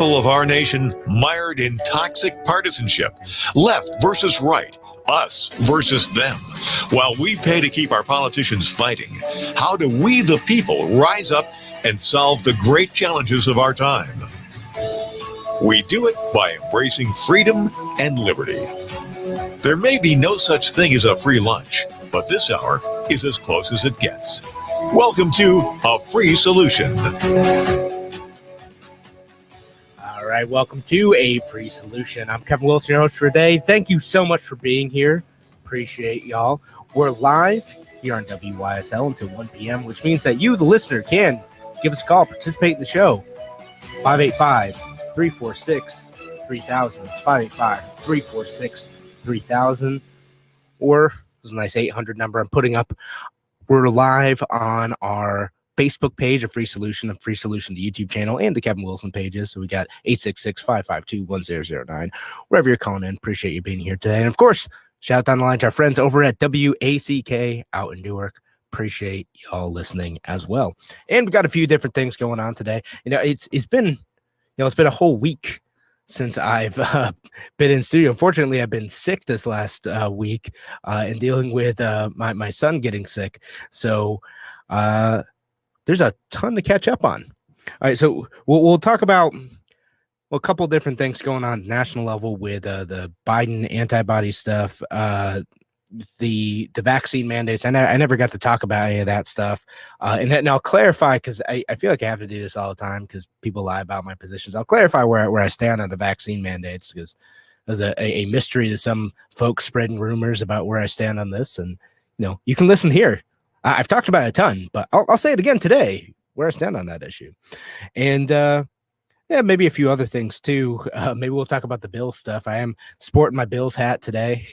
people of our nation mired in toxic partisanship, left versus right, us versus them. While we pay to keep our politicians fighting, how do we, the people, rise up and solve the great challenges of our time? We do it by embracing freedom and liberty. There may be no such thing as a free lunch, but this hour is as close as it gets. Welcome to A Free Solution. All right, welcome to A Free Solution. I'm Kevin Wilson, your host for today. Thank you so much for being here. Appreciate y'all. We're live here on WYSL until 1 p.m., which means that you, the listener, can give us a call, participate in the show. 585-346-3000. 585-346-3000. Or there's a nice 800 number I'm putting up. We're live on our Facebook page, A Free Solution, A Free Solution, the YouTube channel, and the Kevin Wilson pages. So we got 866-552-1009. Wherever you're calling in, appreciate you being here today. And of course, shout out down the line to our friends over at WACK out in Newark. Appreciate y'all listening as well. And we got a few different things going on today. It's been a whole week since I've been in studio. Unfortunately, I've been sick this last week and dealing with my son getting sick. So there's a ton to catch up on. All right, so we'll talk about a couple different things going on at national level with the Biden antibody stuff, the vaccine mandates. I never got to talk about any of that stuff. And I'll clarify, because I feel like I have to do this all the time because people lie about my positions. I'll clarify where I stand on the vaccine mandates, because there's a mystery to some folks spreading rumors about where I stand on this. And, you can listen here. I've talked about it a ton, but I'll say it again today, where I stand on that issue. And maybe a few other things too. Maybe we'll talk about the Bills stuff. I am sporting my Bills hat today.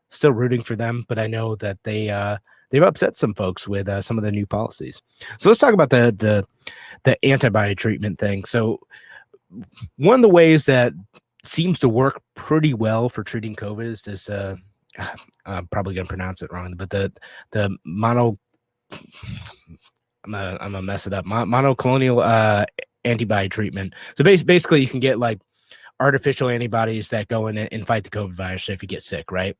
Still rooting for them, but I know that they've upset some folks with some of the new policies. So let's talk about the antibody treatment thing. So one of the ways that seems to work pretty well for treating COVID is this. I'm probably gonna pronounce it wrong, but the mono. I'm gonna mess it up. Monoclonal antibody treatment. So basically, you can get like artificial antibodies that go in and fight the COVID virus if you get sick, right?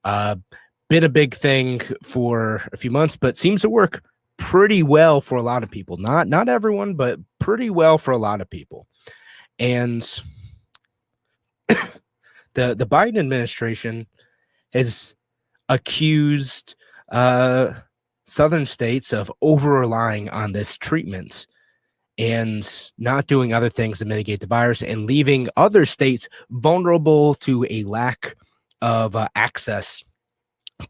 Been a big thing for a few months, but seems to work pretty well for a lot of people. Not everyone, but pretty well for a lot of people. And the Biden administration has accused southern states of over-relying on this treatment and not doing other things to mitigate the virus, and leaving other states vulnerable to a lack of access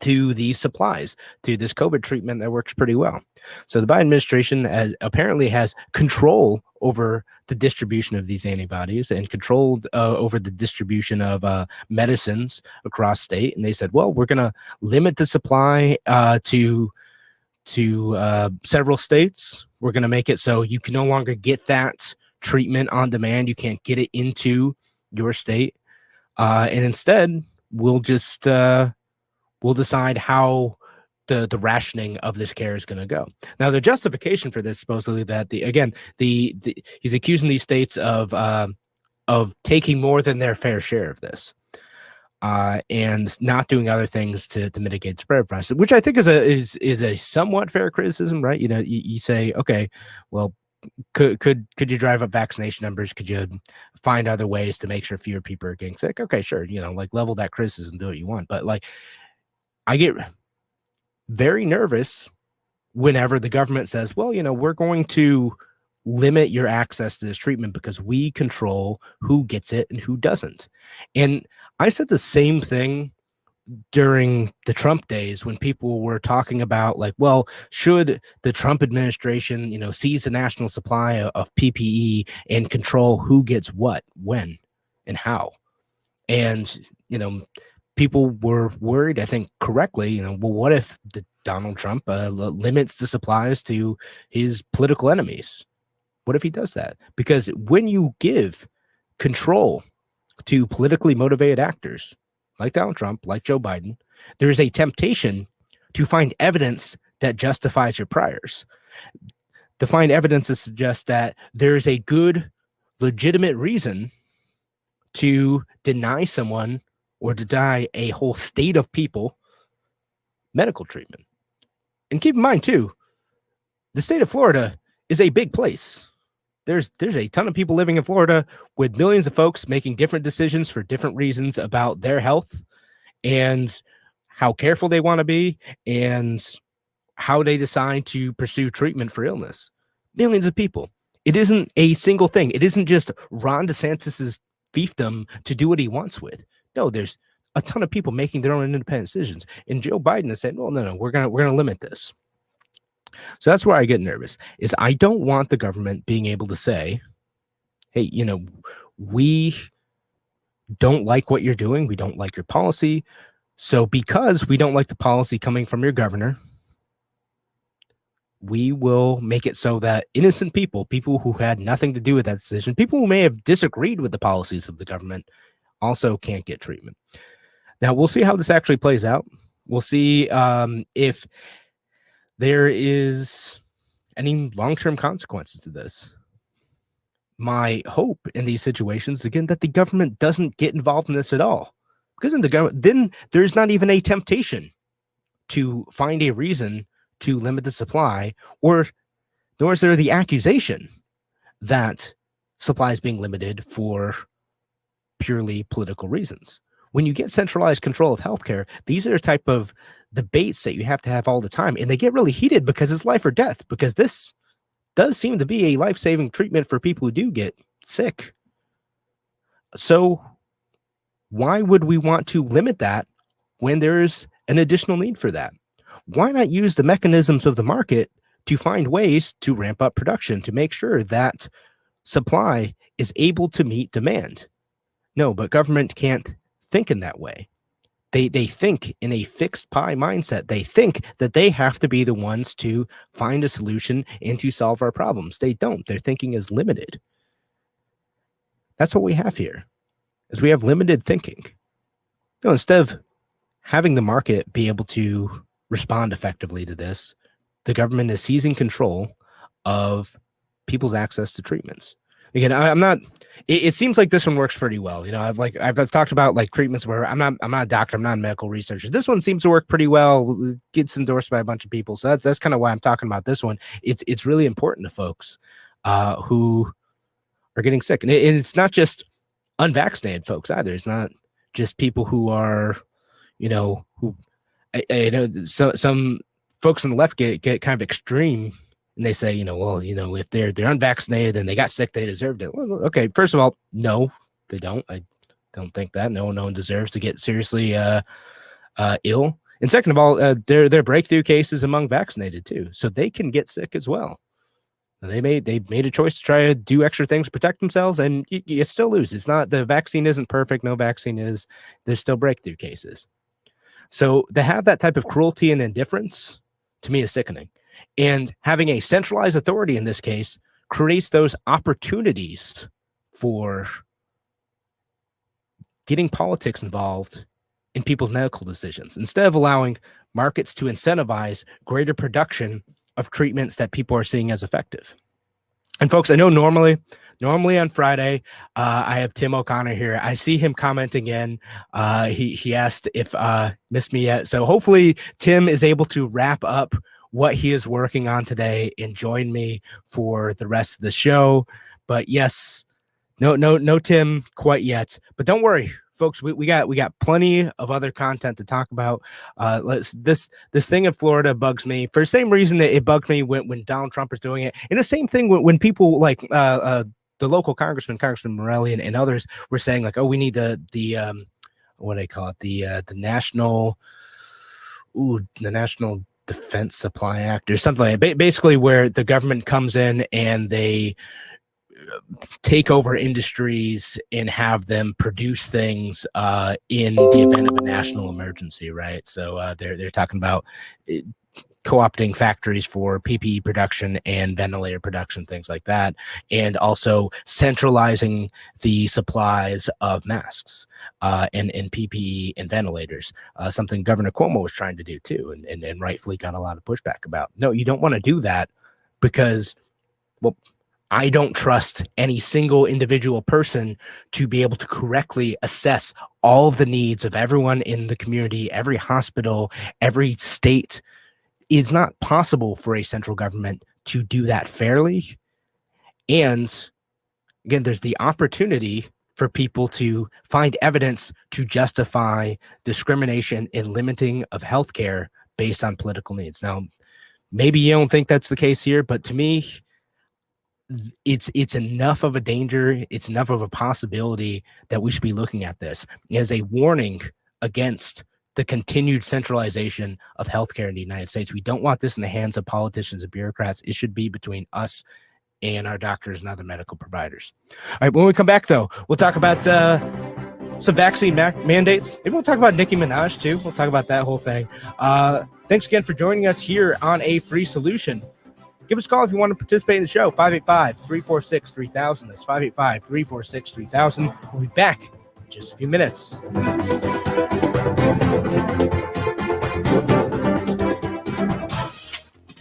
to these supplies, to this COVID treatment that works pretty well. So the Biden administration apparently has control over the distribution of these antibodies and controlled over the distribution of medicines across state. And they said, well, we're going to limit the supply to several states. We're going to make it so you can no longer get that treatment on demand. You can't get it into your state. And instead, we'll just we'll decide how the rationing of this care is going to go. Now, the justification for this, supposedly, that he's accusing these states of taking more than their fair share of this. And not doing other things to mitigate spread process, which I think is a somewhat fair criticism, right? You say, okay, well, could you drive up vaccination numbers? Could you find other ways to make sure fewer people are getting sick? Okay, sure, level that criticism, do what you want. But I get very nervous whenever the government says, well, we're going to limit your access to this treatment because we control who gets it and who doesn't. And I said the same thing during the Trump days when people were talking about should the Trump administration, seize the national supply of PPE and control who gets what, when, and how? And, people were worried, I think correctly, well, what if Donald Trump limits the supplies to his political enemies? What if he does that? Because when you give control to politically motivated actors like Donald Trump, like Joe Biden, there is a temptation to find evidence that justifies your priors, to find evidence to suggest that there's a good legitimate reason to deny someone or deny a whole state of people medical treatment. And keep in mind, too, the state of Florida is a big place. There's a ton of people living in Florida with millions of folks making different decisions for different reasons about their health and how careful they want to be and how they decide to pursue treatment for illness. Millions of people. It isn't a single thing. It isn't just Ron DeSantis's fiefdom to do what he wants with. No, there's a ton of people making their own independent decisions. And Joe Biden has said, well, no, we're gonna limit this. So that's where I get nervous, is I don't want the government being able to say, hey, we don't like what you're doing. We don't like your policy. So because we don't like the policy coming from your governor, we will make it so that innocent people who had nothing to do with that decision, people who may have disagreed with the policies of the government, also can't get treatment. Now, we'll see how this actually plays out. We'll see if there is any long-term consequences to this. My hope in these situations, again, that the government doesn't get involved in this at all. Because in the government, then there's not even a temptation to find a reason to limit the supply, nor is there the accusation that supply is being limited for purely political reasons. When you get centralized control of healthcare, these are the type of debates that you have to have all the time, and they get really heated because it's life or death, because this does seem to be a life-saving treatment for people who do get sick. So why would we want to limit that when there's an additional need for that? Why not use the mechanisms of the market to find ways to ramp up production, to make sure that supply is able to meet demand? No, but government can't think in that way. They think in a fixed pie mindset. They think that they have to be the ones to find a solution and to solve our problems. They don't. Their thinking is limited. That's what we have here, is we have limited thinking. Instead of having the market be able to respond effectively to this, the government is seizing control of people's access to treatments. Again, I'm not. It seems like this one works pretty well. I've talked about like treatments where I'm not a doctor, I'm not a medical researcher. This one seems to work pretty well. It gets endorsed by a bunch of people, so that's kind of why I'm talking about this one. It's really important to folks who are getting sick, and it's not just unvaccinated folks either. It's not just people who are, who I know some folks on the left get kind of extreme. And they say, if they're unvaccinated and they got sick, they deserved it. Well, okay, first of all, no, they don't. I don't think that. No one deserves to get seriously ill. And second of all, there are breakthrough cases among vaccinated too, so they can get sick as well. They made a choice to try to do extra things to protect themselves, and you still lose. It's not, the vaccine isn't perfect. No vaccine is. There's still breakthrough cases. So to have that type of cruelty and indifference, to me, is sickening. And having a centralized authority in this case creates those opportunities for getting politics involved in people's medical decisions, instead of allowing markets to incentivize greater production of treatments that people are seeing as effective. And folks, I know normally on Friday, I have Tim O'Connor here. I see him commenting in. He asked if missed me yet. So hopefully Tim is able to wrap up what he is working on today and join me for the rest of the show. But yes, no Tim quite yet. But don't worry, folks. We got plenty of other content to talk about. This thing in Florida bugs me for the same reason that it bugged me when Donald Trump is doing it, and the same thing when people like the local Congressman Morelli and others were saying like, oh, we need the what do they call it, the National Defense Supply Act or something like that. Basically where the government comes in and they take over industries and have them produce things in the event of a national emergency, right? So they're talking about co-opting factories for PPE production and ventilator production, things like that, and also centralizing the supplies of masks and PPE and ventilators, something Governor Cuomo was trying to do too, and rightfully got a lot of pushback about. No, you don't want to do that because, well, I don't trust any single individual person to be able to correctly assess all of the needs of everyone in the community, every hospital, every state. It's not possible for a central government to do that fairly. And again, there's the opportunity for people to find evidence to justify discrimination and limiting of healthcare based on political needs. Now, maybe you don't think that's the case here, but to me, it's enough of a danger, it's enough of a possibility that we should be looking at this as a warning against the continued centralization of healthcare in the United States. We don't want this in the hands of politicians and bureaucrats. It should be between us and our doctors and other medical providers. All right, when we come back, though, we'll talk about some vaccine mandates. Maybe we'll talk about Nicki Minaj, too. We'll talk about that whole thing. Thanks again for joining us here on A Free Solution. Give us a call if you want to participate in the show, 585-346-3000. That's 585-346-3000. We'll be back in just a few minutes.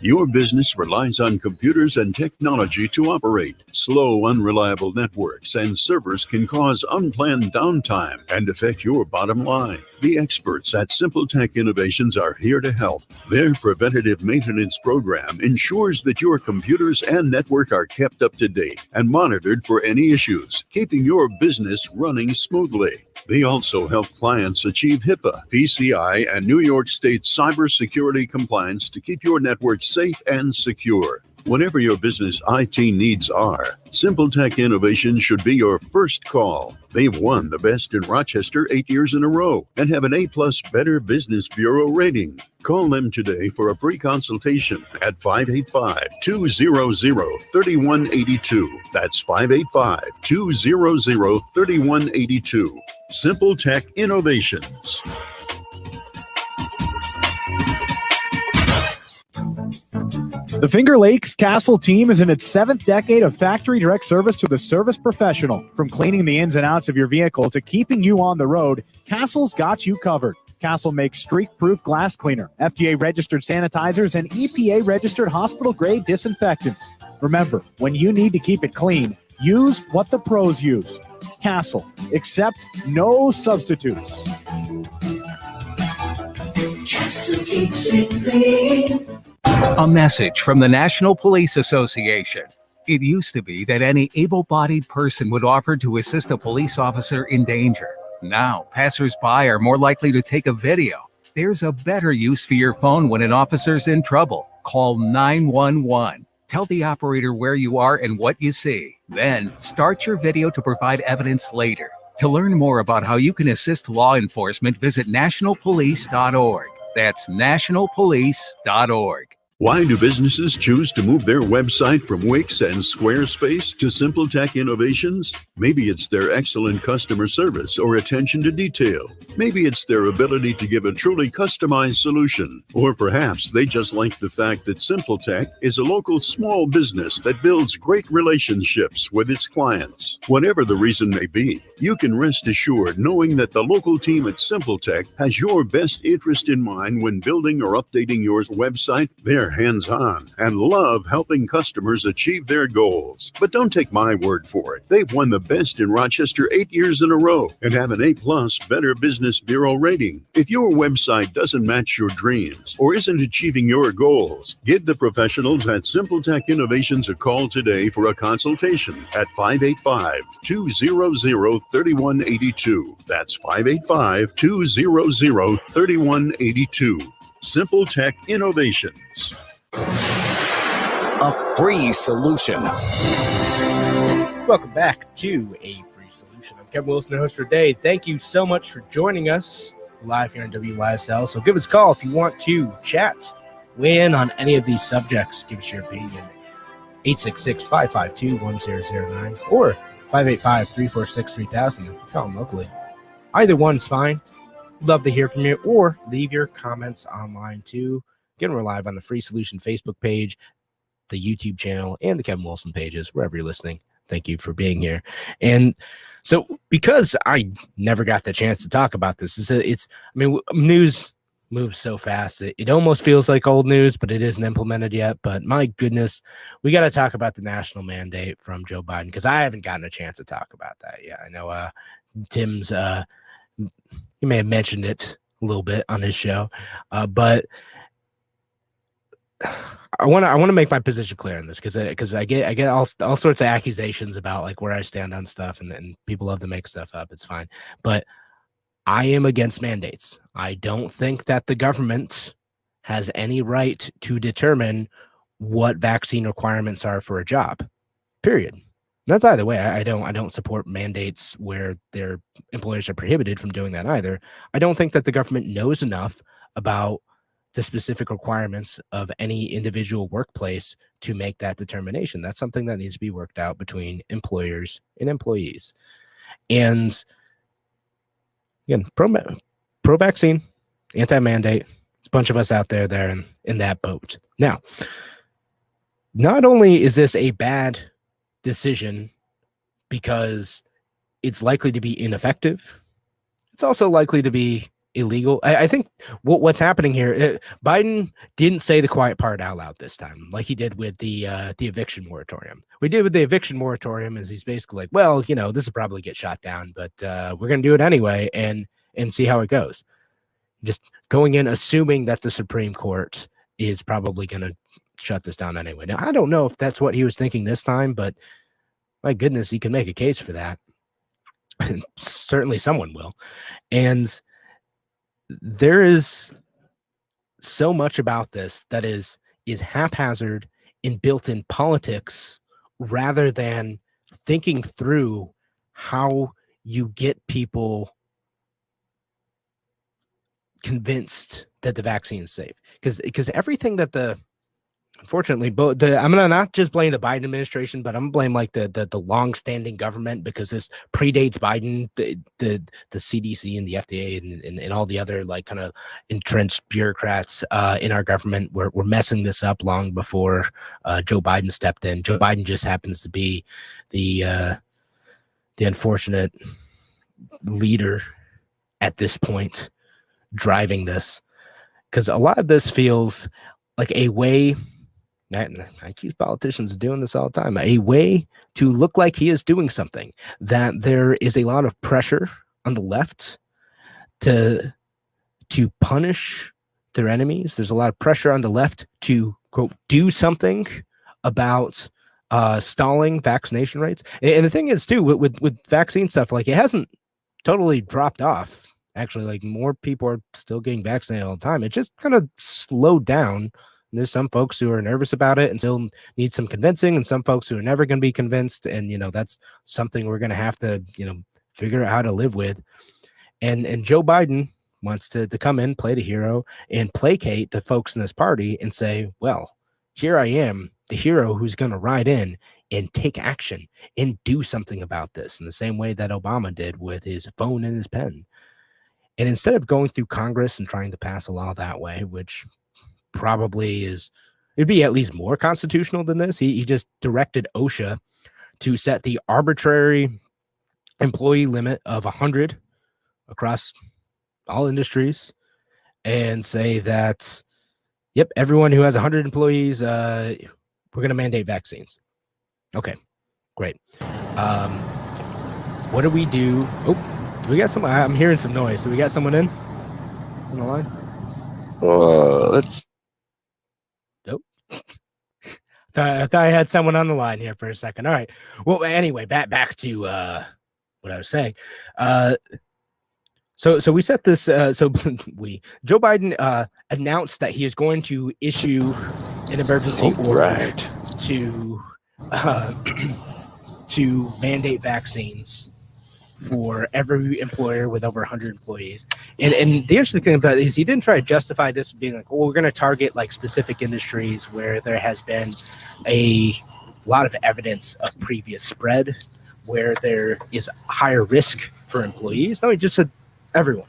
Your business relies on computers and technology to operate. Slow, unreliable networks and servers can cause unplanned downtime and affect your bottom line. The experts at Simple Tech Innovations are here to help. Their preventative maintenance program ensures that your computers and network are kept up to date and monitored for any issues, keeping your business running smoothly. They also help clients achieve HIPAA, PCI, and New York State cybersecurity compliance to keep your network safe and secure. Whatever your business IT needs are, Simple Tech Innovations should be your first call. They've won the best in Rochester 8 years in a row and have an A+ Better Business Bureau rating. Call them today for a free consultation at 585-200-3182. That's 585-200-3182. Simple Tech Innovations. The Finger Lakes Castle team is in its 7th decade of factory direct service to the service professional. From cleaning the ins and outs of your vehicle to keeping you on the road, Castle's got you covered. Castle makes streak-proof glass cleaner, FDA-registered sanitizers, and EPA-registered hospital-grade disinfectants. Remember, when you need to keep it clean, use what the pros use. Castle. Accept no substitutes. Castle keeps it clean. A message from the National Police Association. It used to be that any able-bodied person would offer to assist a police officer in danger. Now, passers-by are more likely to take a video. There's a better use for your phone when an officer's in trouble. Call 911. Tell the operator where you are and what you see. Then, start your video to provide evidence later. To learn more about how you can assist law enforcement, visit nationalpolice.org. That's nationalpolice.org. Why do businesses choose to move their website from Wix and Squarespace to Simple Tech Innovations? Maybe it's their excellent customer service or attention to detail. Maybe it's their ability to give a truly customized solution. Or perhaps they just like the fact that Simple Tech is a local small business that builds great relationships with its clients. Whatever the reason may be, you can rest assured knowing that the local team at Simple Tech has your best interest in mind when building or updating your website. They're hands-on and love helping customers achieve their goals. But don't take my word for it. They've won the best in Rochester 8 years in a row and have an A+ Better Business Bureau rating. If your website doesn't match your dreams or isn't achieving your goals, give the professionals at Simple Tech Innovations a call today for a consultation at 585-200-3182. That's 585-200-3182. Simple Tech Innovations. A free solution. Welcome back to A Free Solution. I'm Kevin Wilson, the host for today. Thank you so much for joining us live here on WYSL. So give us a call if you want to chat, weigh in on any of these subjects, give us your opinion. 866-552-1009 or 585-346-3000. Call them locally. Either one's fine. Love to hear from you, or leave your comments online too. Again, we're live on the Free Solution Facebook page, the YouTube channel, and the Kevin Wilson pages, wherever you're listening. Thank you for being here. And so, because I never got the chance to talk about this, news moves so fast. It almost feels like old news, but it isn't implemented yet. But my goodness, we got to talk about the national mandate from Joe Biden, because I haven't gotten a chance to talk about that yet. I know Tim's, he may have mentioned it a little bit on his show, but I want to make my position clear on this, because I get all sorts of accusations about like where I stand on stuff, and people love to make stuff up. It's fine, but I am against mandates. I don't think that the government has any right to determine what vaccine requirements are for a job. Period. That's either way. I don't support mandates where their employers are prohibited from doing that either. I don't think that the government knows enough about the specific requirements of any individual workplace to make that determination. That's something that needs to be worked out between employers and employees. And again, pro-vaccine, anti-mandate. There's a bunch of us out there in that boat. Now, not only is this a bad decision because it's likely to be ineffective, it's also likely to be illegal. I think what's happening here, Biden didn't say the quiet part out loud this time, like he did with the eviction moratorium. What he did with the eviction moratorium is he's basically like, well, this will probably get shot down, but we're going to do it anyway and see how it goes. Just going in, assuming that the Supreme Court is probably going to shut this down anyway. Now, I don't know if that's what he was thinking this time, but my goodness, he can make a case for that. Certainly someone will. And there is so much about this that is haphazard and built in politics, rather than thinking through how you get people convinced that the vaccine is safe. Because everything that unfortunately, I'm gonna not just blame the Biden administration, but I'm gonna blame like the long-standing government, because this predates Biden, the CDC and the FDA and all the other like kind of entrenched bureaucrats in our government were messing this up long before Joe Biden stepped in. Joe Biden just happens to be the unfortunate leader at this point driving this, because a lot of this feels like a way. I accuse politicians of doing this all the time, a way to look like he is doing something, that there is a lot of pressure on the left to punish their enemies. There's a lot of pressure on the left to, quote, do something about stalling vaccination rates. And the thing is, too, with vaccine stuff, like it hasn't totally dropped off. Actually, like more people are still getting vaccinated all the time. It just kind of slowed down. There's some folks who are nervous about it and still need some convincing, and some folks who are never going to be convinced. And, that's something we're going to have to, figure out how to live with. And Joe Biden wants to come in, play the hero, and placate the folks in this party and say, well, here I am, the hero who's going to ride in and take action and do something about this, in the same way that Obama did with his phone and his pen. And instead of going through Congress and trying to pass a law that way, which probably it'd be at least more constitutional than this, he just directed OSHA to set the arbitrary employee limit of 100 across all industries, and say that, yep, everyone who has 100 employees, we're going to mandate vaccines. Okay, great. What do we do? Oh, we got some. I'm hearing some noise. So we got someone in on the line. Let's. Nope. I thought I had someone on the line here for a second. All right. Well, anyway, back to what I was saying. So we set this. Joe Biden announced that he is going to issue an emergency order to mandate vaccines for every employer with over 100 employees. And the interesting thing about it is he didn't try to justify this being like, well, we're going to target like specific industries where there has been a lot of evidence of previous spread, where there is higher risk for employees. No, he just said everyone.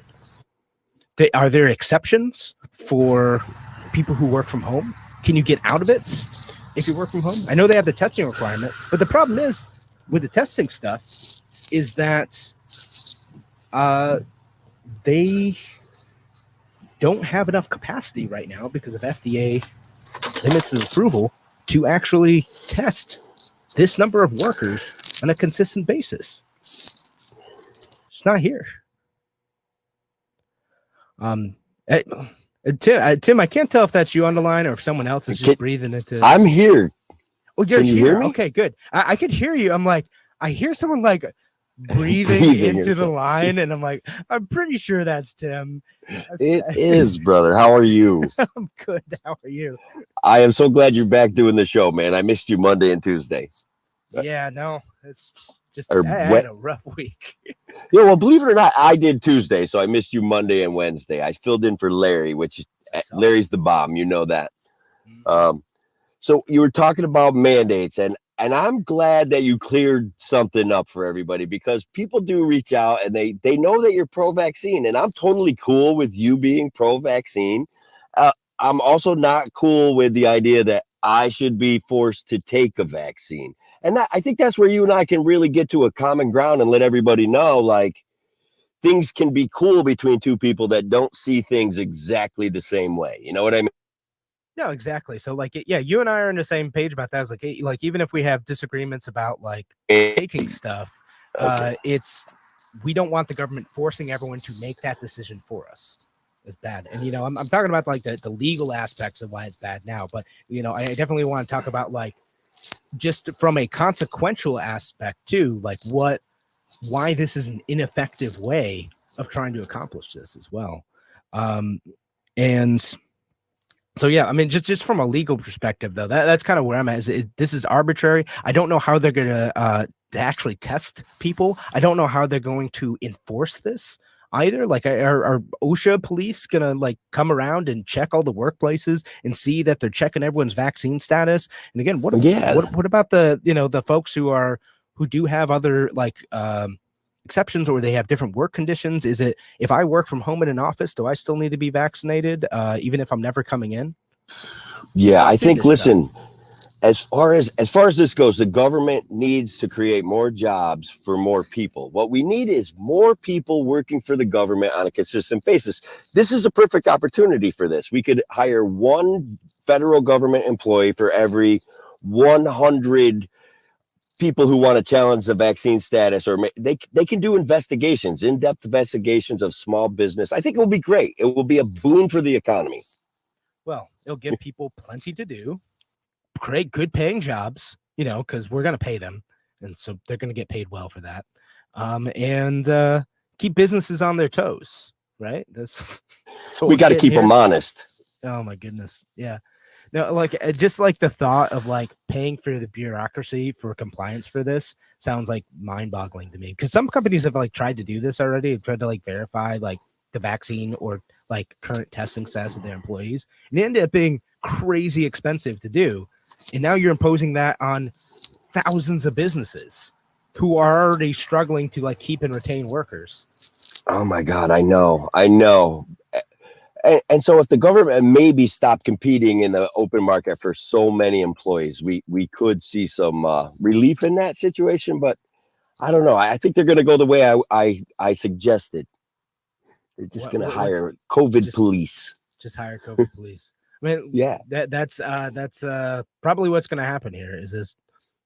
Are there exceptions for people who work from home? Can you get out of it if you work from home? I know they have the testing requirement, but the problem is with the testing stuff is that they don't have enough capacity right now because of FDA limits of approval to actually test this number of workers on a consistent basis. It's not here. Tim, I can't tell if that's you on the line or if someone else is just breathing into. I'm here. Oh, you're Can you here. hear me? Okay, good. I could hear you. I'm like, I hear someone like breathing into the line, and I'm like, I'm pretty sure that's Tim. It is, brother. How are you? I'm good. How are you? I am so glad you're back doing the show, man. I missed you Monday and Tuesday. Yeah, no, it's just Or I had a rough week. Yeah, well, believe it or not, I did Tuesday, so I missed you Monday and Wednesday. I filled in for Larry, which Larry's the bomb. You know that. So you were talking about mandates, and I'm glad that you cleared something up for everybody, because people do reach out and they know that you're pro-vaccine, and I'm totally cool with you being pro-vaccine. I'm also not cool with the idea that I should be forced to take a vaccine. And I think that's where you and I can really get to a common ground and let everybody know, like, things can be cool between two people that don't see things exactly the same way. You know what I mean? No, exactly. So, like, yeah, you and I are on the same page about that. It's like even if we have disagreements about like taking stuff, we don't want the government forcing everyone to make that decision for us. It's bad. And I'm talking about like the legal aspects of why it's bad now, but I definitely want to talk about like just from a consequential aspect too, like why this is an ineffective way of trying to accomplish this as well. And so, yeah, I mean, just from a legal perspective, though, that's kind of where I'm at. This is arbitrary. I don't know how they're going to actually test people. I don't know how they're going to enforce this either. Like, are OSHA police going to like come around and check all the workplaces and see that they're checking everyone's vaccine status? And again, what about the the folks who do have other like exceptions, or they have different work conditions? Is it, if I work from home in an office, do I still need to be vaccinated even if I'm never coming in? Yeah, I think, listen, as far as this goes, the government needs to create more jobs for more people. What we need is more people working for the government on a consistent basis. This is a perfect opportunity for this. We could hire one federal government employee for every 100 people who want to challenge the vaccine status, or they can do investigations, in-depth investigations of small business. I think it will be great. It will be a boon for the economy. Well, it'll give people plenty to do, create good paying jobs, because we're going to pay them. And so they're going to get paid well for that. And keep businesses on their toes, right? We got to keep them honest. Oh my goodness. Yeah. No, like just like the thought of like paying for the bureaucracy for compliance for this sounds like mind-boggling to me, because some companies have like tried to do this already. They've tried to like verify like the vaccine or like current testing status of their employees, and it ended up being crazy expensive to do. And now you're imposing that on thousands of businesses who are already struggling to like keep and retain workers. Oh my God, I know. And so if the government maybe stopped competing in the open market for so many employees, we could see some relief in that situation. But I don't know. I think they're going to go the way I suggested. They're just going to hire COVID police. Just hire COVID police. I mean, yeah, that's probably what's going to happen here. Is this,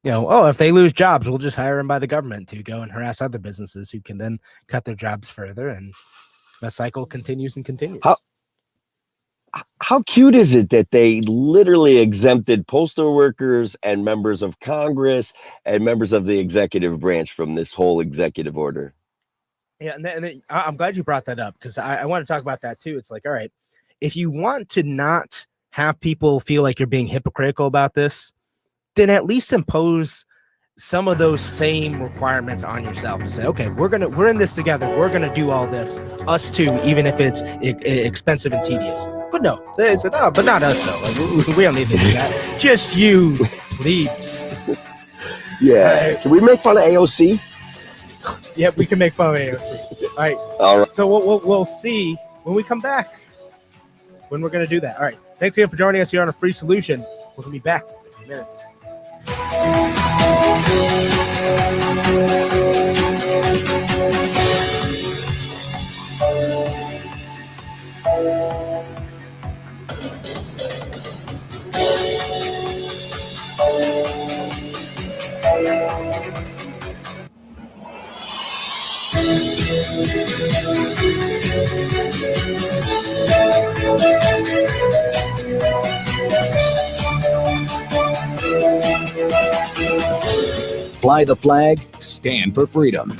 if they lose jobs, we'll just hire them by the government to go and harass other businesses who can then cut their jobs further, and the cycle continues and continues. How cute is it that they literally exempted postal workers and members of Congress and members of the executive branch from this whole executive order? Yeah, and I'm glad you brought that up, because I want to talk about that too. It's like, all right, if you want to not have people feel like you're being hypocritical about this, then at least impose some of those same requirements on yourself to say, okay, we're in this together. We're going to do all this, us too, even if it's expensive and tedious. But no, they said, oh, but not us though. Like, we don't need to do that. Just you, please. Yeah. Can we make fun of AOC? Yep, we can make fun of AOC. All right. All right. So we'll see when we come back when we're going to do that. All right. Thanks again for joining us here on A Free Solution. We're going to be back in a few minutes. Fly the flag, stand for freedom.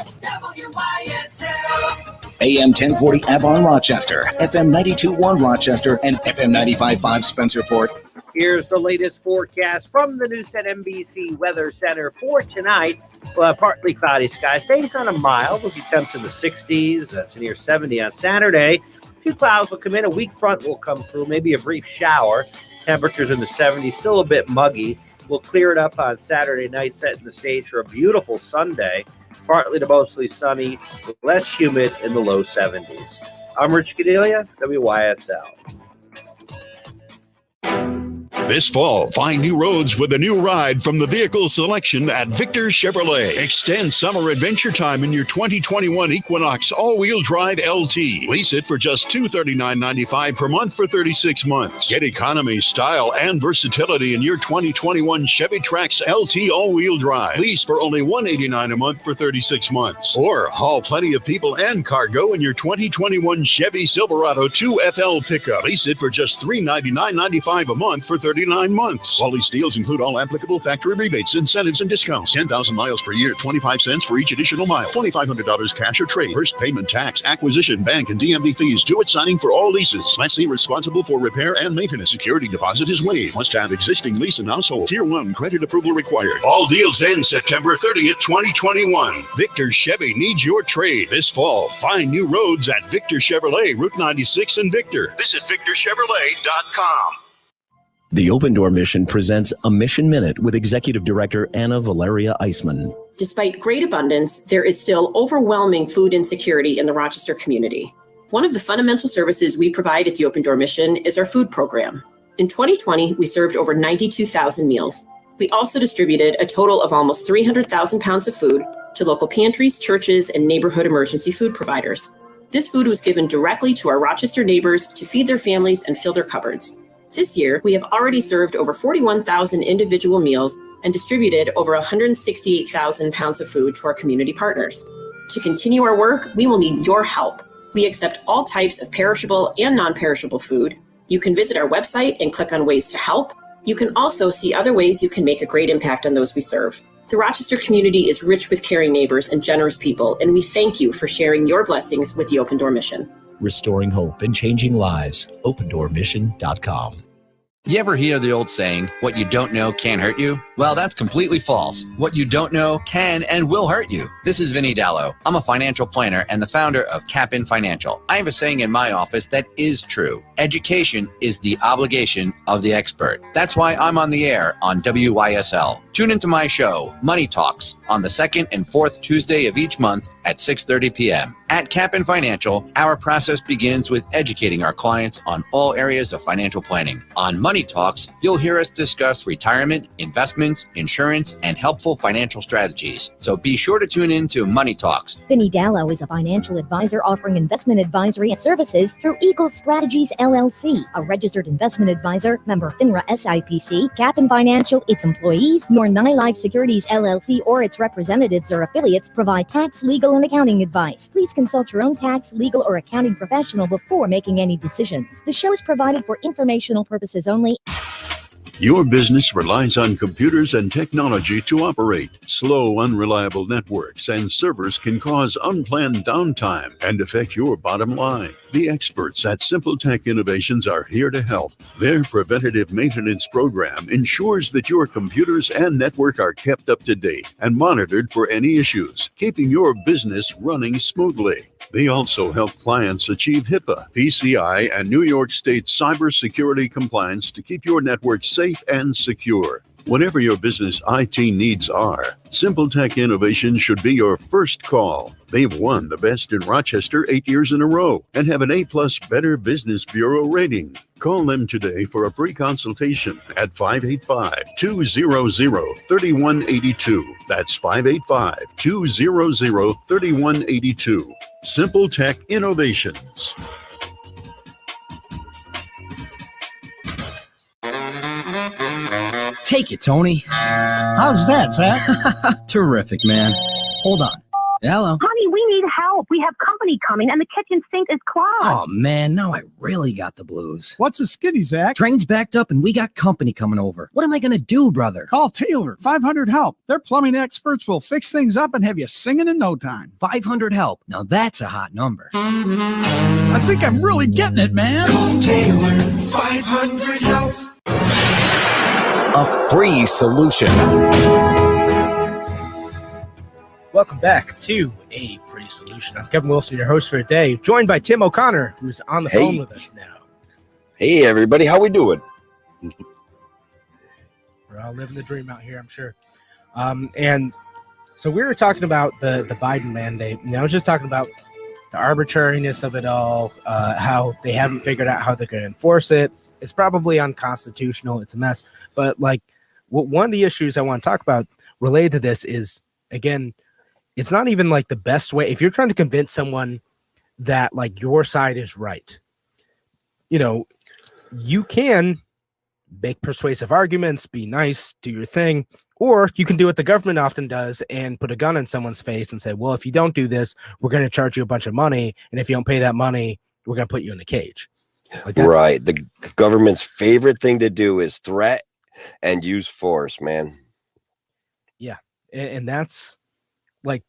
AM 1040 Avon Rochester, FM 92.1 Rochester, and FM 95.5 Spencerport. Here's the latest forecast from the Newstead NBC Weather Center for tonight. Partly cloudy skies, staying kind of mild. We'll see temps in the 60s. That's near 70 on Saturday. A few clouds will come in. A weak front will come through, maybe a brief shower. Temperatures in the 70s, still a bit muggy. We'll clear it up on Saturday night, setting the stage for a beautiful Sunday. Partly to mostly sunny, less humid in the low 70s. I'm Rich Gadelia, WYSL. This fall, find new roads with a new ride from the vehicle selection at Victor Chevrolet. Extend summer adventure time in your 2021 Equinox all-wheel drive LT. Lease it for just $239.95 per month for 36 months. Get economy, style, and versatility in your 2021 Chevy Trax LT all-wheel drive. Lease for only $189 a month for 36 months. Or haul plenty of people and cargo in your 2021 Chevy Silverado 2FL pickup. Lease it for just $399.95 a month for 39 months. All these deals include all applicable factory rebates, incentives, and discounts. 10,000 miles per year, 25 cents for each additional mile. $2,500 cash or trade. First payment, tax, acquisition, bank, and DMV fees due at signing for all leases. Lessee responsible for repair and maintenance. Security deposit is waived. Must have existing lease and household. Tier 1 credit approval required. All deals end September 30th, 2021. Victor Chevy needs your trade this fall. Find new roads at Victor Chevrolet, Route 96 in Victor. Visit victorchevrolet.com. The Open Door Mission presents a Mission Minute with Executive Director Anna Valeria Eisman. Despite great abundance, there is still overwhelming food insecurity in the Rochester community. One of the fundamental services we provide at the Open Door Mission is our food program. In 2020, we served over 92,000 meals. We also distributed a total of almost 300,000 pounds of food to local pantries, churches, and neighborhood emergency food providers. This food was given directly to our Rochester neighbors to feed their families and fill their cupboards. This year, we have already served over 41,000 individual meals and distributed over 168,000 pounds of food to our community partners. To continue our work, we will need your help. We accept all types of perishable and non-perishable food. You can visit our website and click on ways to help. You can also see other ways you can make a great impact on those we serve. The Rochester community is rich with caring neighbors and generous people, and we thank you for sharing your blessings with the Open Door Mission. Restoring hope and changing lives. OpenDoorMission.com. You ever hear the old saying, what you don't know can hurt you? Well, that's completely false. What you don't know can and will hurt you. This is Vinny Dallo. I'm a financial planner and the founder of Cap'n Financial. I have a saying in my office that is true. Education is the obligation of the expert. That's why I'm on the air on WYSL. Tune into my show, Money Talks, on the second and fourth Tuesday of each month at 6:30 p.m. At Cap'n Financial, our process begins with educating our clients on all areas of financial planning. On Money Talks, you'll hear us discuss retirement, investments, insurance, and helpful financial strategies. So be sure to tune in to Money Talks. Vinny Dallo is a financial advisor offering investment advisory services through Eagle Strategies LLC, a registered investment advisor, member FINRA SIPC. Cap'n Financial, its employees, nor NILife Securities LLC or its representatives or affiliates provide tax, legal, and accounting advice. Please consult your own tax, legal, or accounting professional before making any decisions. The show is provided for informational purposes only. Your business relies on computers and technology to operate. Slow, unreliable networks and servers can cause unplanned downtime and affect your bottom line. The experts at Simple Tech Innovations are here to help. Their preventative maintenance program ensures that your computers and network are kept up to date and monitored for any issues, keeping your business running smoothly. They also help clients achieve HIPAA, PCI, and New York State cybersecurity compliance to keep your network safe and secure. Whatever your business IT needs are, Simple Tech Innovations should be your first call. They've won the Best in Rochester 8 years in a row and have an A+ Better Business Bureau rating. Call them today for a free consultation at 585-200-3182. That's 585-200-3182. Simple Tech Innovations. Take it, Tony. How's that, Zach? Terrific, man. Hold on. Hello. Honey, we need help. help. We have company coming, and the kitchen sink is clogged. Oh, man, now I really got the blues. What's the skitty, Zach? Train's backed up, and we got company coming over. What am I going to do, brother? Call Taylor, 500 Help. Their plumbing experts will fix things up and have you singing in no time. 500 Help. Now that's a hot number. I think I'm really getting it, man. Call Taylor, 500 Help. A free solution. Welcome back to A Free Solution. I'm Kevin Wilson, your host for today, joined by Tim O'Connor, who's on the phone with us now. Hey, everybody. How we doing? We're all living the dream out here, I'm sure. And so we were talking about the Biden mandate, and I was just talking about the arbitrariness of it all, how they haven't figured out how they're going to enforce it. It's probably unconstitutional. It's a mess. But like one of the issues I want to talk about related to this is, again, it's not even like the best way. If you're trying to convince someone that like your side is right, you know, you can make persuasive arguments, be nice, do your thing, or you can do what the government often does and put a gun in someone's face and say, well, if you don't do this, we're going to charge you a bunch of money. And if you don't pay that money, we're going to put you in a cage. Like Right. The government's favorite thing to do is threat and use force, man. Yeah. And that's like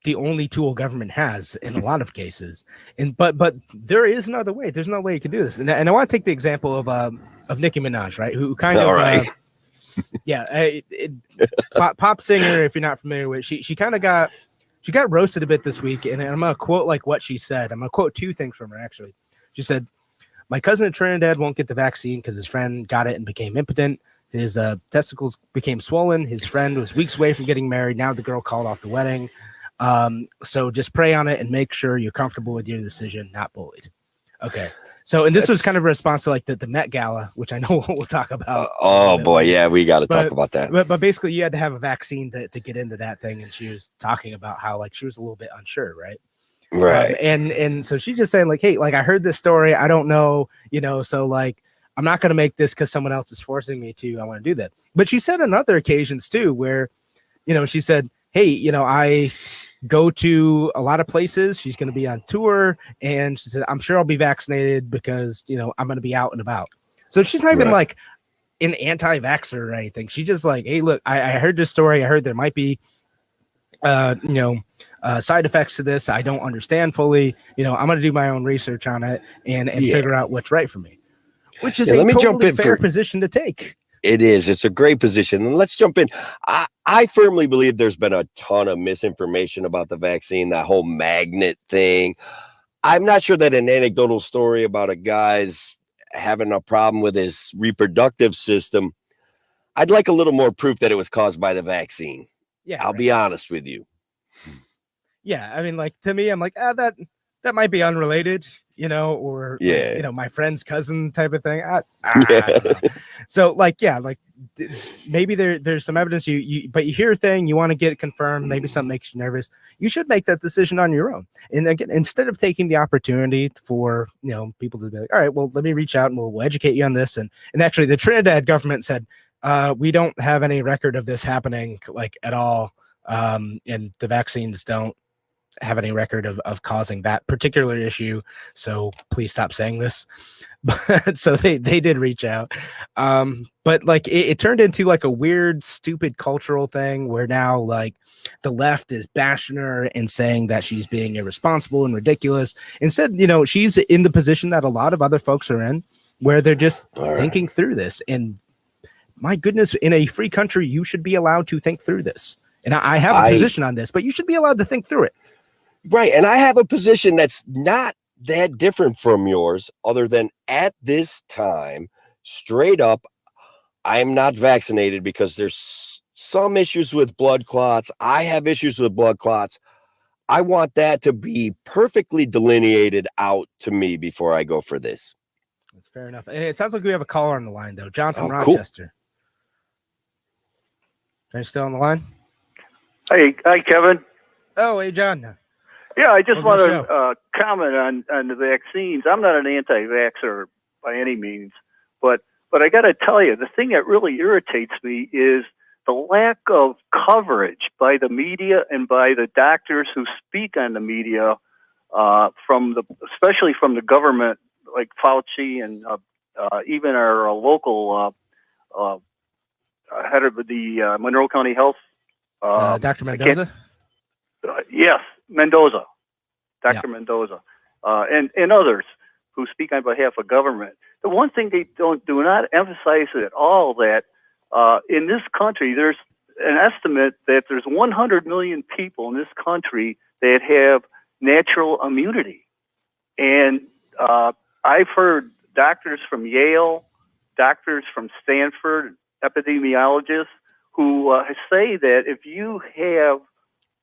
the only tool government has in a lot of cases. And but there is another way. There's no way you can do this. And I want to take the example of Nicki Minaj, right? Who kind of right. Pop singer, if you're not familiar with it, she kind of got roasted a bit this week, and I'm gonna quote like what she said. I'm gonna quote two things from her actually. She said, "My cousin in Trinidad won't get the vaccine because his friend got it and became impotent. His testicles became swollen. His friend was weeks away from getting married. Now the girl called off the wedding. So just pray on it and make sure you're comfortable with your decision, not bullied." Okay. So, and this was kind of a response to like the Met Gala, which I know we'll talk about. Oh boy, yeah, we got to talk about that. But basically, you had to have a vaccine to get into that thing, and she was talking about how like she was a little bit unsure, right? Right. And so she's just saying like, hey, like I heard this story, I don't know, you know, so like I'm not going to make this because someone else is forcing me to. I want to do that. But she said on other occasions too, where, you know, she said, hey, you know, I go to a lot of places. She's going to be on tour, and she said, I'm sure I'll be vaccinated because, you know, I'm going to be out and about. So she's not even like an anti-vaxxer or anything. She just like, hey, look, I heard this story. I heard there might be, side effects to this. I don't understand fully. You know, I'm going to do my own research on it and figure out what's right for me, which is a totally fair position to take. It is. It's a great position. And let's jump in. I firmly believe there's been a ton of misinformation about the vaccine, that whole magnet thing. I'm not sure that an anecdotal story about a guy's having a problem with his reproductive system. I'd like a little more proof that it was caused by the vaccine. Yeah, I'll be honest with you. Yeah, I mean, like to me, I'm like, that might be unrelated, you know, or like, you know, my friend's cousin type of thing. I don't know. So like, yeah, like maybe there's some evidence but you hear a thing, you want to get it confirmed. Maybe something makes you nervous. You should make that decision on your own. And again, instead of taking the opportunity for, you know, people to be like, all right, well, let me reach out and we'll educate you on this. And actually the Trinidad government said, we don't have any record of this happening like at all. And the vaccines don't have any record of causing that particular issue. So please stop saying this. But so they did reach out. But like it turned into like a weird, stupid cultural thing where now like the left is bashing her and saying that she's being irresponsible and ridiculous. Instead, you know, she's in the position that a lot of other folks are in where they're just thinking through this. And my goodness, in a free country, you should be allowed to think through this. And I have a position on this, but you should be allowed to think through it. Right. And I have a position that's not that different from yours, other than at this time, straight up, I'm not vaccinated because there's some issues with blood clots. I have issues with blood clots. I want that to be perfectly delineated out to me before I go for this. That's fair enough. And it sounds like we have a caller on the line, though. John from Rochester. Are you still on the line? Hey, hi, Kevin. Oh, hey, John. Yeah, I just want to comment on the vaccines. I'm not an anti-vaxxer by any means, but I got to tell you, the thing that really irritates me is the lack of coverage by the media and by the doctors who speak on the media especially from the government, like Fauci and even our local head of the Monroe County Health. Dr. Mendoza? Yes, Mendoza, Dr. Mendoza, and others who speak on behalf of government. The one thing they do not emphasize at all that in this country, there's an estimate that there's 100 million people in this country that have natural immunity. And I've heard doctors from Yale, doctors from Stanford, epidemiologists who say that if you have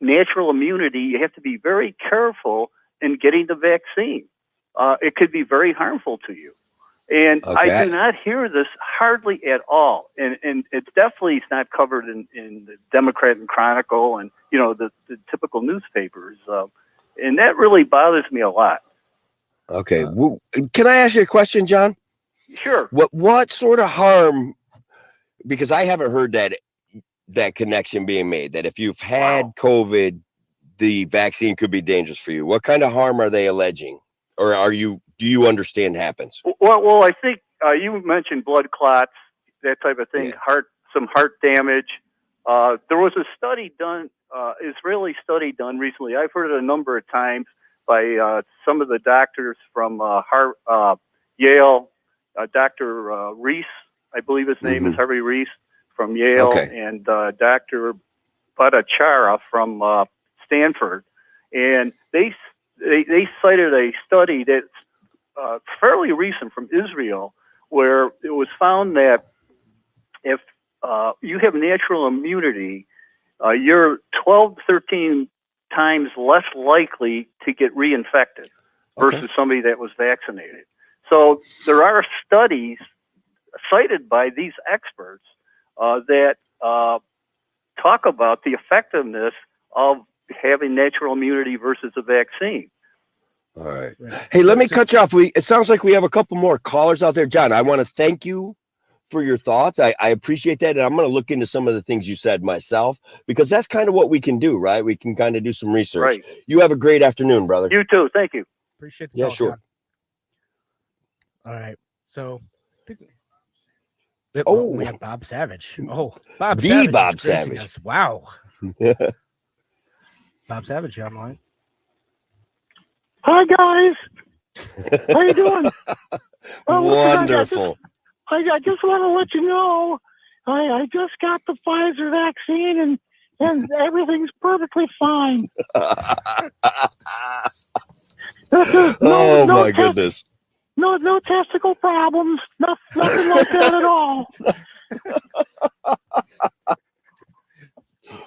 natural immunity, you have to be very careful in getting the vaccine. It could be very harmful to you. And I do not hear this hardly at all. And it definitely is not covered in the Democrat and Chronicle and, the typical newspapers. And that really bothers me a lot. Okay. Can I ask you a question, John? Sure. What sort of harm, because I haven't heard that connection being made, that if you've had COVID, the vaccine could be dangerous for you. What kind of harm are they alleging? Or do you understand happens? Well, I think you mentioned blood clots, that type of thing, some heart damage. There was a study done, Israeli study done recently. I've heard it a number of times by some of the doctors from Yale, Dr. Reese, I believe his name is Harvey Reese from Yale, and Dr. Bhattacharya from Stanford. And they cited a study that's fairly recent from Israel, where it was found that if you have natural immunity, you're 12, 13 times less likely to get reinfected versus somebody that was vaccinated. So there are studies cited by these experts that talk about the effectiveness of having natural immunity versus a vaccine. All right. Hey, let me cut you off. It sounds like we have a couple more callers out there. John, I want to thank you for your thoughts. I appreciate that. And I'm going to look into some of the things you said myself, because that's kind of what we can do, right? We can kind of do some research. Right. You have a great afternoon, brother. You too. Thank you. Appreciate the Yeah, call, sure. John. All right. So we have Bob Savage. Oh, Bob The Savage. Bob is gracing Savage. us. Wow. Bob Savage, you online? Hi, guys. How you doing? Wonderful. I just want to let you know, I just got the Pfizer vaccine and everything's perfectly fine. My goodness. No testicle problems. Nothing like that at all.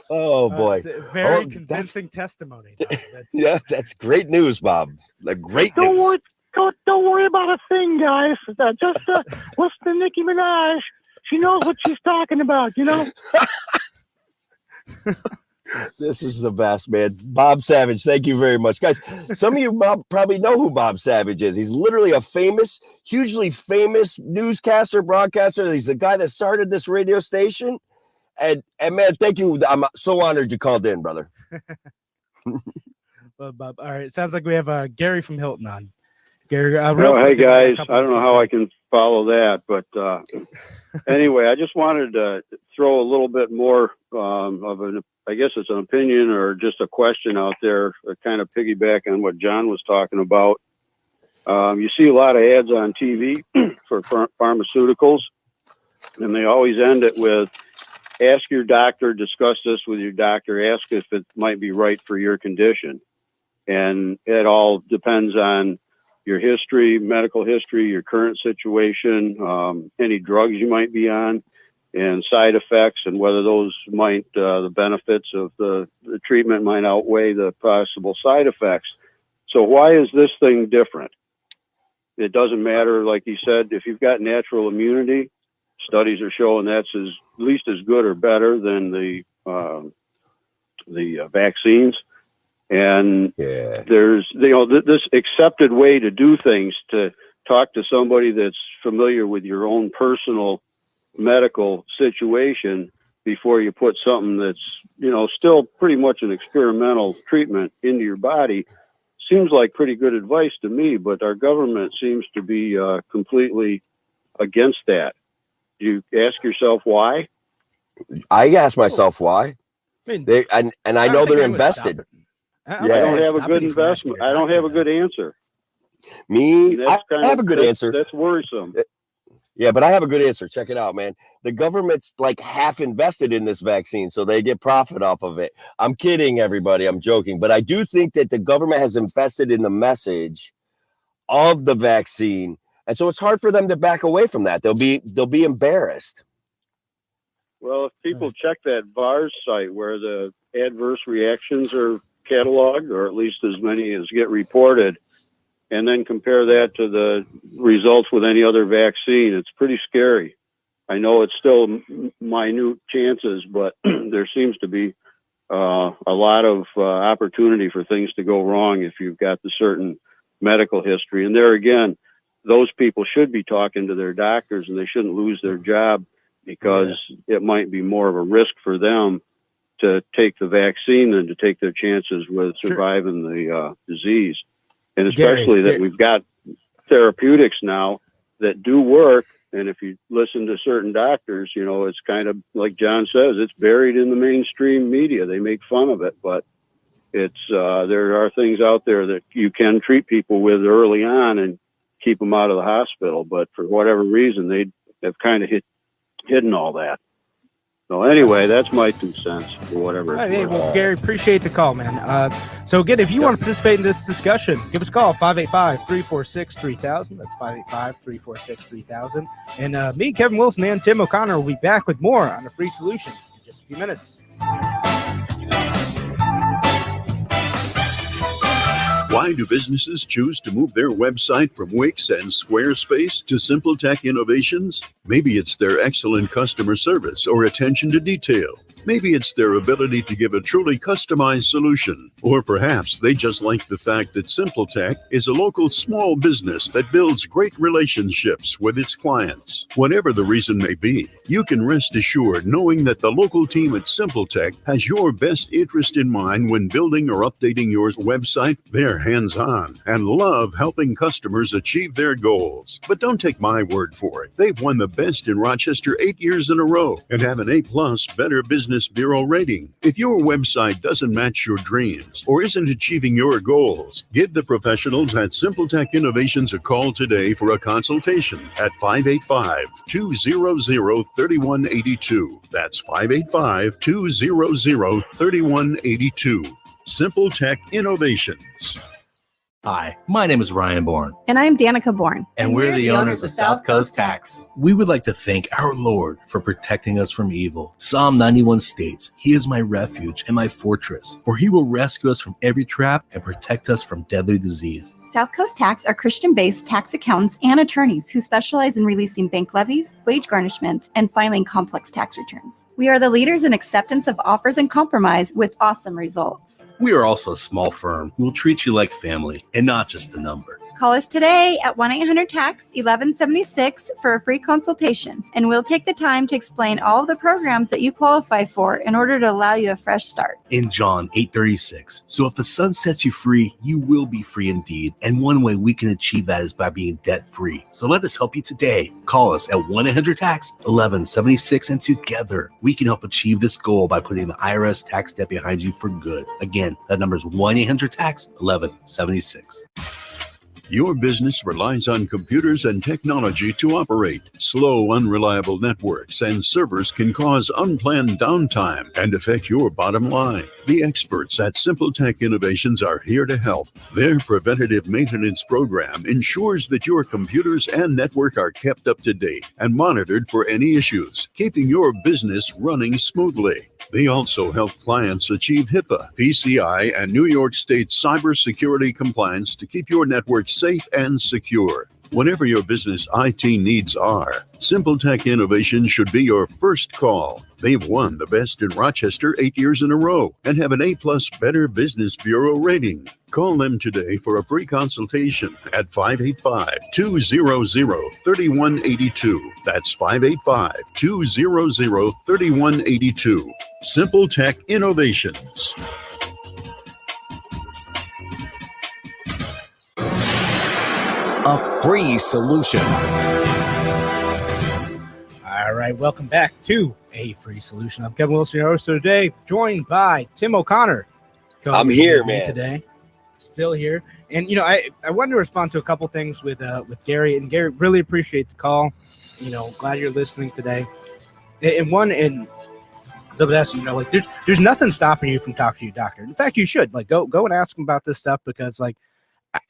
Oh boy. Very convincing testimony. That's great news, Bob. Great news. Don't worry about a thing, guys. Just listen to Nicki Minaj. She knows what she's talking about, This is the best, man. Bob Savage, thank you very much. Guys, some of you probably know who Bob Savage is. He's literally a hugely famous newscaster, broadcaster. He's the guy that started this radio station. And man, thank you. I'm so honored you called in, brother. Well, Bob, all right. Sounds like we have Gary from Hilton on. Gary, hey guys, I don't know how I can follow that, but anyway, I just wanted to throw a little bit more of an, I guess it's an opinion or just a question out there, kind of piggyback on what John was talking about. You see a lot of ads on TV for pharmaceuticals, and they always end it with, ask your doctor, discuss this with your doctor, ask if it might be right for your condition. And it all depends on your history, medical history, your current situation, any drugs you might be on, and side effects, and whether those might, the benefits of the treatment might outweigh the possible side effects. So why is this thing different? It doesn't matter, like he said, if you've got natural immunity, studies are showing that's at least as good or better than the vaccines. And there's, this accepted way to do things, to talk to somebody that's familiar with your own personal medical situation before you put something that's, still pretty much an experimental treatment into your body, seems like pretty good advice to me, but our government seems to be completely against that. You ask yourself why? I ask myself why. I mean, They and I know they're invested. I don't have a good investment. I don't have a good answer. I have a good answer. That's worrisome. Yeah, but I have a good answer. Check it out, man. The government's like half invested in this vaccine, so they get profit off of it. I'm kidding, everybody. I'm joking. But I do think that the government has invested in the message of the vaccine. And so it's hard for them to back away from that. They'll be embarrassed. Well, if people check that VARS site where the adverse reactions are cataloged, or at least as many as get reported, and then compare that to the results with any other vaccine, it's pretty scary. I know it's still minute chances, but there seems to be a lot of opportunity for things to go wrong if you've got the certain medical history. And there again, those people should be talking to their doctors, and they shouldn't lose their job because it might be more of a risk for them to take the vaccine than to take their chances with surviving the disease. And especially that we've got therapeutics now that do work. And if you listen to certain doctors, you know, it's kind of like John says, it's buried in the mainstream media. They make fun of it, but it's there are things out there that you can treat people with early on and keep them out of the hospital. But for whatever reason, they have kind of hidden all that. So anyway, that's my 2 cents or whatever. Hey, well, Gary, appreciate the call, man. So again, if you want to participate in this discussion, give us a call, 585-346-3000. That's 585-346-3000. And me, Kevin Wilson, and Tim O'Connor will be back with more on The Free Solution in just a few minutes. Why do businesses choose to move their website from Wix and Squarespace to SimpleTech Innovations? Maybe it's their excellent customer service or attention to detail. Maybe it's their ability to give a truly customized solution. Or perhaps they just like the fact that SimpleTech is a local small business that builds great relationships with its clients. Whatever the reason may be, you can rest assured knowing that the local team at SimpleTech has your best interest in mind when building or updating your website. They're hands-on and love helping customers achieve their goals. But don't take my word for it. They've won the best in Rochester 8 years in a row and have an A+ Better Business Bureau rating. If your website doesn't match your dreams or isn't achieving your goals, give the professionals at SimpleTech Innovations a call today for a consultation at 585-200-3182. That's 585-200-3182. SimpleTech Innovations. Hi, my name is Ryan Bourne. And I'm Danica Bourne. And we're the owners of South Coast Tax. We would like to thank our Lord for protecting us from evil. Psalm 91 states, "He is my refuge and my fortress, for he will rescue us from every trap and protect us from deadly disease." South Coast Tax are Christian-based tax accountants and attorneys who specialize in releasing bank levies, wage garnishments, and filing complex tax returns. We are the leaders in acceptance of offers and compromise with awesome results. We are also a small firm who will treat you like family and not just a number. Call us today at 1-800-TAX-1176 for a free consultation, and we'll take the time to explain all of the programs that you qualify for in order to allow you a fresh start. In John 8:36, so if the Son sets you free, you will be free indeed. And one way we can achieve that is by being debt-free. So let us help you today. Call us at 1-800-TAX-1176, and together we can help achieve this goal by putting the IRS tax debt behind you for good. Again, that number is 1-800-TAX-1176. Your business relies on computers and technology to operate. Slow, unreliable networks and servers can cause unplanned downtime and affect your bottom line. The experts at SimpleTech Innovations are here to help. Their preventative maintenance program ensures that your computers and network are kept up to date and monitored for any issues, keeping your business running smoothly. They also help clients achieve HIPAA, PCI, and New York State cybersecurity compliance to keep your network safe and secure. Whatever your business IT needs are, SimpleTech Innovations should be your first call. They've won the best in Rochester 8 years in a row and have an A+ Better Business Bureau rating. Call them today for a free consultation at 585-200-3182. That's 585-200-3182. SimpleTech Innovations. a free solution. All right, welcome back to A Free Solution. I'm Kevin Wilson, your host today, joined by Tim O'Connor. I'm here, man. Today, still here. And, you know, I wanted to respond to a couple things with Gary. And Gary, really appreciate the call. You know, glad you're listening today. And you know, like there's nothing stopping you from talking to your doctor. In fact, you should go and ask him about this stuff, because like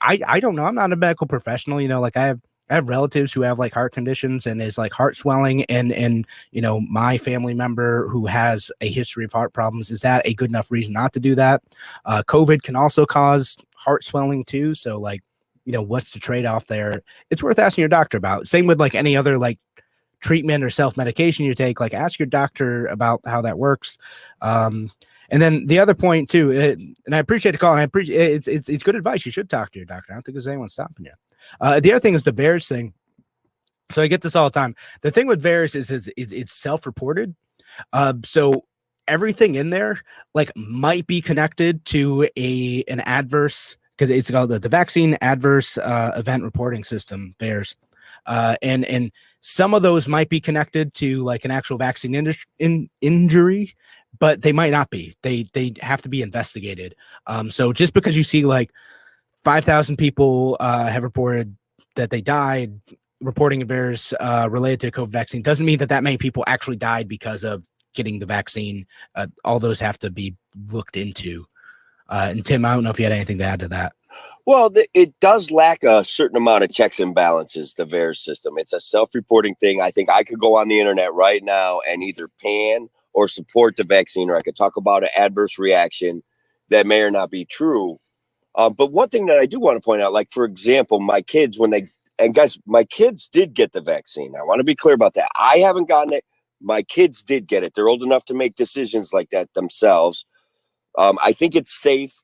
I don't know, I'm not a medical professional. You know, like I have relatives who have like heart conditions and is like heart swelling, and you know, my family member who has a history of heart problems. Is that a good enough reason not to do that? COVID can also cause heart swelling too. So like, you know, what's the trade-off there? It's worth asking your doctor about. Same with like any other like treatment or self-medication you take. Like, ask your doctor about how that works. And then the other point too, and I appreciate the call, and I appreciate it's good advice. You should talk to your doctor. I don't think there's anyone stopping you. The other thing is the VAERS thing. So I get this all the time. The thing with VAERS is it's self-reported. So everything in there like might be connected to an adverse, because it's called the Vaccine Adverse Event Reporting System, VAERS. And some of those might be connected to like an actual vaccine injury, but they might not be. They have to be investigated. So just because you see like 5,000 people have reported that they died reporting a VAERS related to a COVID vaccine, doesn't mean that many people actually died because of getting the vaccine. All those have to be looked into. And Tim, I don't know if you had anything to add to that. Well, it does lack a certain amount of checks and balances, the VAERS system. It's a self-reporting thing. I think I could go on the internet right now and either pan or support the vaccine, or I could talk about an adverse reaction that may or not be true. But one thing that I do want to point out, like, for example, my kids, my kids did get the vaccine. I want to be clear about that. I haven't gotten it. My kids did get it. They're old enough to make decisions like that themselves. I think it's safe.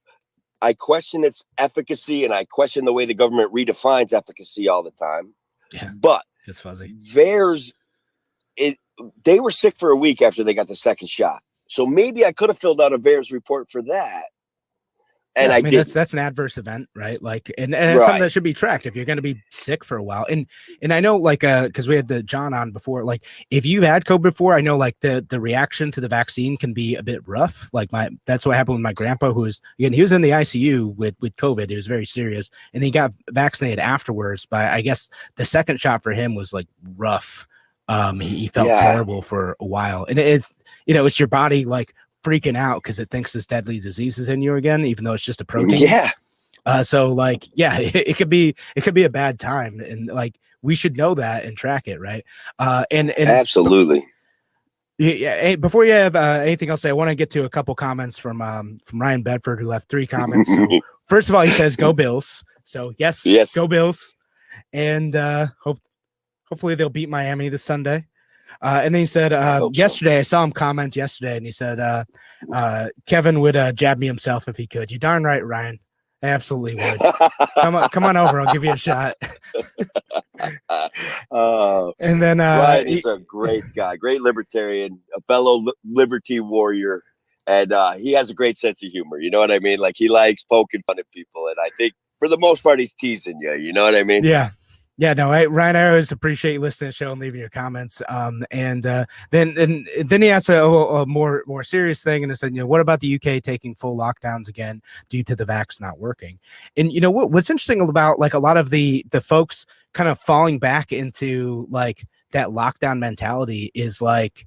I question its efficacy, and I question the way the government redefines efficacy all the time. Yeah, but it's fuzzy. VAERS, they were sick for a week after they got the second shot. So maybe I could have filled out a VAERS report for that. And yeah, I mean, didn't. that's an adverse event, right? Like, and it's something that should be tracked if you're going to be sick for a while. And I know, like, because we had the John on before, like, if you had COVID before, I know, like, the reaction to the vaccine can be a bit rough. Like, that's what happened with my grandpa, who was, again, he was in the ICU with COVID. It was very serious, and he got vaccinated afterwards. But I guess the second shot for him was like rough. He felt terrible for a while, and it's, you know, it's your body like freaking out because it thinks this deadly disease is in you again, even though it's just a protein. Yeah. So like, yeah, it could be a bad time, and like we should know that and track it, right? And absolutely. Yeah. Before you have anything else, I want to get to a couple comments from Ryan Bedford, who left 3 comments. So first of all, he says, "Go Bills." So yes, go Bills, and hopefully they'll beat Miami this Sunday. And then he said, yesterday, I saw him comment yesterday, and he said, Kevin would jab me himself if he could. You darn right, Ryan. I absolutely would. Come on over. I'll give you a shot. And then Ryan is a great guy, great libertarian, a fellow liberty warrior. And he has a great sense of humor. You know what I mean? Like, he likes poking fun at people. And I think for the most part, he's teasing you. You know what I mean? Yeah. Yeah, no, Ryan, I always appreciate you listening to the show and leaving your comments. And then he asked a more serious thing, and it said, you know, what about the UK taking full lockdowns again due to the vax not working? And you know what's interesting about like a lot of the folks kind of falling back into like that lockdown mentality is like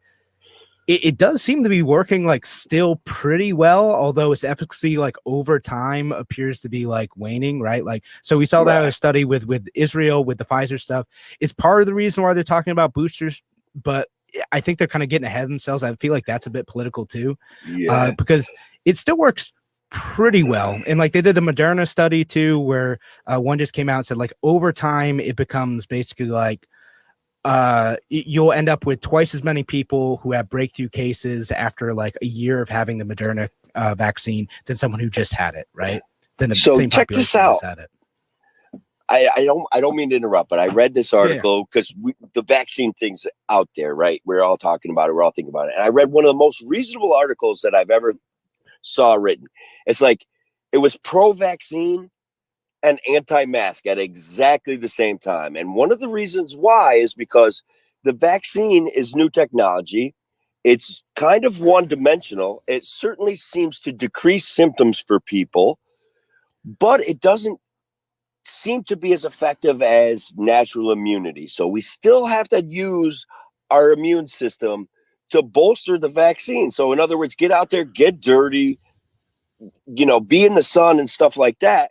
it does seem to be working like still pretty well, although its efficacy like over time appears to be like waning, right? Like, so we saw that in a study with Israel with the Pfizer stuff. It's part of the reason why they're talking about boosters, but I think they're kind of getting ahead of themselves. I feel like that's a bit political too, because it still works pretty well. And like they did the Moderna study too, where one just came out and said like over time it becomes basically like you'll end up with twice as many people who have breakthrough cases after like a year of having the Moderna vaccine than someone who just had it, right? Then the so same check this out. Had it. I don't mean to interrupt, but I read this article because the vaccine thing's out there, right? We're all talking about it. We're all thinking about it. And I read one of the most reasonable articles that I've ever saw written. It's like, it was pro-vaccine, and anti-mask at exactly the same time. And one of the reasons why is because the vaccine is new technology. It's kind of one-dimensional. It certainly seems to decrease symptoms for people, but it doesn't seem to be as effective as natural immunity. So we still have to use our immune system to bolster the vaccine. So in other words, get out there, get dirty, be in the sun and stuff like that.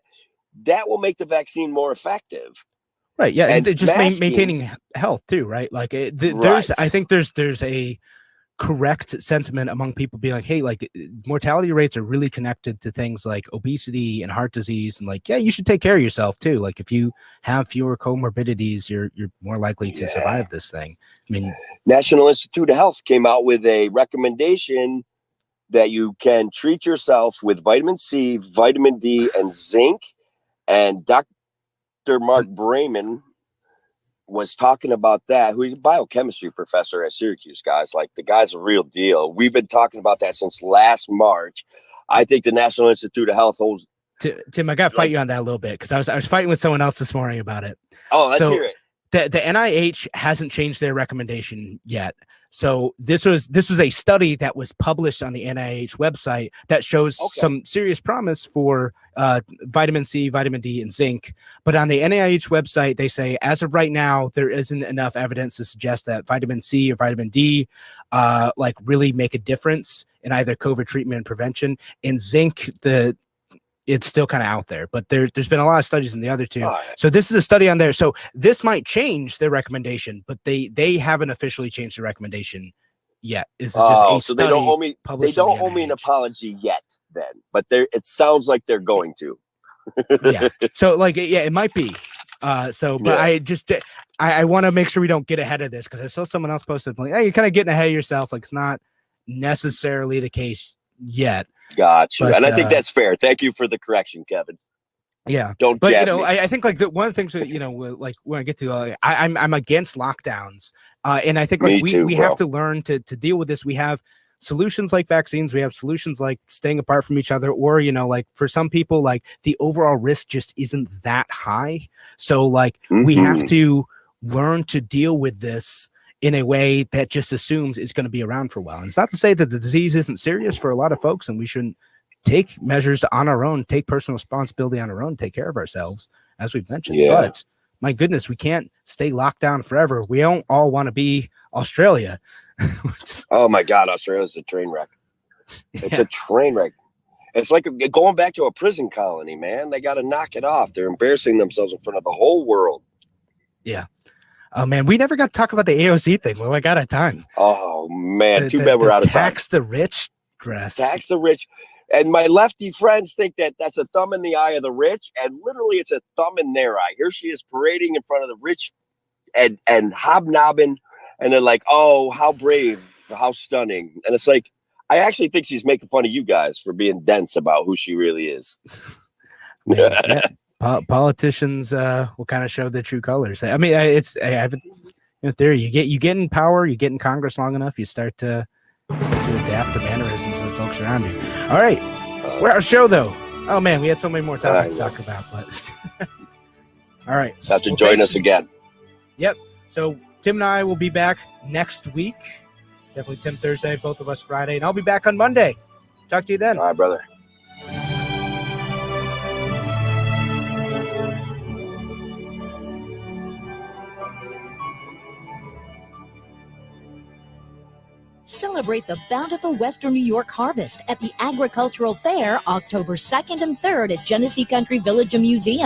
That will make the vaccine more effective. Right. Yeah. And just masking, maintaining health too, right? Like right. I think there's a correct sentiment among people being like, hey, like mortality rates are really connected to things like obesity and heart disease. And like, yeah, you should take care of yourself too. Like if you have fewer comorbidities, you're more likely to survive this thing. I mean, National Institute of Health came out with a recommendation that you can treat yourself with vitamin C, vitamin D, and zinc. And Dr. Mark Brayman was talking about that, who's a biochemistry professor at Syracuse, guys. Like, the guy's a real deal. We've been talking about that since last March. I think the National Institute of Health holds. Tim, I got to fight you on that a little bit, because I was fighting with someone else this morning about it. Oh, let's hear it. The NIH hasn't changed their recommendation yet. So this was a study that was published on the NIH website that shows some serious promise for vitamin C, vitamin D, and zinc. But on the NIH website, they say, as of right now, there isn't enough evidence to suggest that vitamin C or vitamin D like really make a difference in either COVID treatment and prevention. And zinc, it's still kind of out there, but there's been a lot of studies in the other two. So this is a study on there. So this might change their recommendation, but they haven't officially changed the recommendation yet. It's just a so study they don't owe me. They don't owe NIH. me an apology yet, then. But it sounds like they're going to. Yeah. So like, yeah, it might be. But I want to make sure we don't get ahead of this, because I saw someone else posted like, hey, you're kind of getting ahead of yourself. Like, it's not necessarily the case yet. Got you. But, and I think that's fair. Thank you for the correction, Kevin. Yeah. Don't but jab me. I think like one of the things that, like when I get to I'm against lockdowns. And I think like we have to learn to deal with this. We have solutions like vaccines, we have solutions like staying apart from each other, or like for some people, like the overall risk just isn't that high. So like we have to learn to deal with this in a way that just assumes it's going to be around for a while. And it's not to say that the disease isn't serious for a lot of folks, and we shouldn't take measures on our own, take personal responsibility on our own, take care of ourselves, as we've mentioned. But my goodness, we can't stay locked down forever. We don't all want to be Australia. Oh my God, Australia's a train wreck. It's a train wreck. It's like going back to a prison colony, man. They got to knock it off. They're embarrassing themselves in front of the whole world. Yeah. Oh man, we never got to talk about the AOC thing. Well, I got out of time. Oh man, too bad we're out of time. Tax the rich dress. Tax the rich. And my lefty friends think that that's a thumb in the eye of the rich, and literally it's a thumb in their eye. Here she is parading in front of the rich and hobnobbing, and they're like, oh, how brave, how stunning. And it's like, I actually think she's making fun of you guys for being dense about who she really is. Politicians will kind of show the true colors. I mean, I have a theory. You get in power, you get in Congress long enough, you start to adapt the mannerisms of the folks around you. All right, we're our show though. Oh man, we had so many more topics to talk about. But all right, have to join us again. Yep. So Tim and I will be back next week. Definitely Tim Thursday, both of us Friday, and I'll be back on Monday. Talk to you then. All right, brother. Celebrate the bountiful Western New York harvest at the Agricultural Fair October 2nd and 3rd at Genesee Country Village Museum.